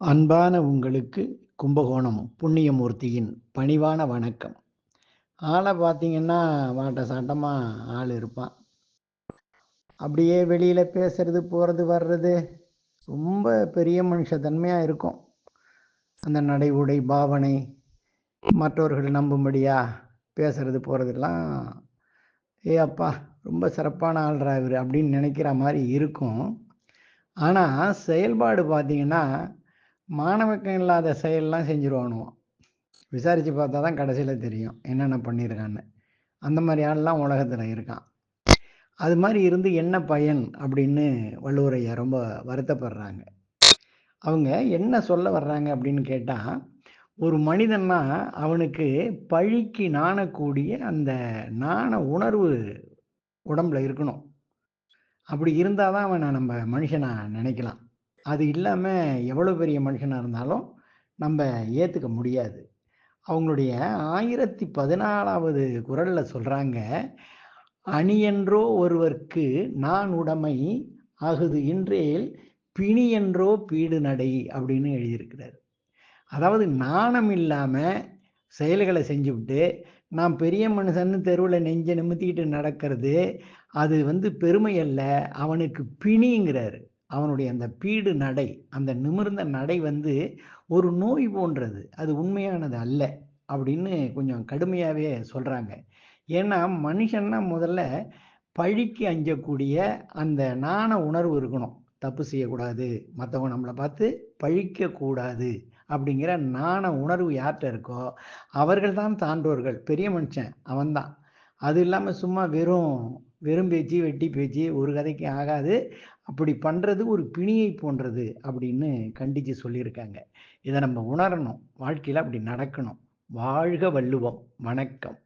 அன்பான உங்களுக்கு கும்பகோணம் புண்ணியமூர்த்தியின் பணிவான வணக்கம். ஆளை பார்த்தீங்கன்னா வாட்ட சாட்டமா ஆள் இருப்பான். அப்படியே வெளியில பேசுறது போறது வர்றது ரொம்ப பெரிய மனுஷத்தன்மையா இருக்கும். அந்த நடை உடை பாவனை மற்றவர்கள் நம்பும்படியா பேசுறது போறதெல்லாம் ஏ அப்பா ரொம்ப சிறப்பான ஆள்றா இவர் அப்படின்னு நினைக்கிற மாதிரி இருக்கும். ஆனால் செயல்பாடு பார்த்தீங்கன்னா மானவக்கம் இல்லாத செயல்லாம் செஞ்சுருவானுவோம். விசாரித்து பார்த்தா தான் கடைசியில் தெரியும் என்னென்ன பண்ணியிருக்கான்னு. அந்த மாதிரி ஆள்லாம் உலகத்தில் இருக்கான். அது மாதிரி இருந்து என்ன பயன் அப்படின்னு வள்ளுவர் ஐயா ரொம்ப வருத்தப்படுறாங்க. அவங்க என்ன சொல்ல வர்றாங்க அப்படின்னு கேட்டால், ஒரு மனிதன்னா அவனுக்கு பழிக்கு நாணக்கூடிய அந்த நாண உணர்வு உடம்புல இருக்கணும். அப்படி இருந்தால் தான் அவனை நம்ம மனுஷனா நினைக்கலாம். அது இல்லாமல் எவ்வளோ பெரிய மனுஷனாக இருந்தாலும் நம்ம ஏற்றுக்க முடியாது. அவங்களுடைய 1014வது குறள்ல சொல்றாங்க, "அணியென்றோ ஒருவர்க்கு நான் உடைமை அஃது இன்றேல் பிணியென்றோ பீடு நடை" அப்படின்னு எழுதியிருக்கிறார். அதாவது நாணம் இல்லாம செயல்களை செஞ்சுவிட்டு, நான் பெரிய மனுஷன்னு தெருவுல நெஞ்ச நிமித்திக்கிட்டு நடக்கிறது, அது பெருமை அல்ல, அவனுக்கு பிணிங்கிறாரு. அவனுடைய அந்த பீடு நடை, அந்த நிமிர்ந்த நடை ஒரு நோய் போன்றது. அது உண்மையானது அல்ல. அப்படின்னு கொஞ்சம் கடுமையாவே சொல்றாங்க. ஏன்னா, மனுஷன்னா முதல்ல பழிக்கு அஞ்சக்கூடிய அந்த நாண உணர்வு இருக்கணும். தப்பு செய்யக்கூடாது, மத்தவங்க நம்மள பார்த்து பழிக்கக்கூடாது அப்படிங்கிற நாண உணர்வு யார்ட்ட இருக்கோ, அவர்கள் தான் சான்றோர்கள். பெரிய மனுஷன் அவன்தான். அது இல்லாம சும்மா வெறும் வெறும் பேச்சு, வெட்டி பேச்சு ஒரு கதைக்கு ஆகாது. அப்படி பண்றது ஒரு பிணியை போன்றது அப்படின்னு கண்டிச்சு சொல்லியிருக்காங்க. இத நம்ம உணரணும். வாழ்க்கையில அப்படி நடக்கணும். வாழ்க வள்ளுவம்! வணக்கம்.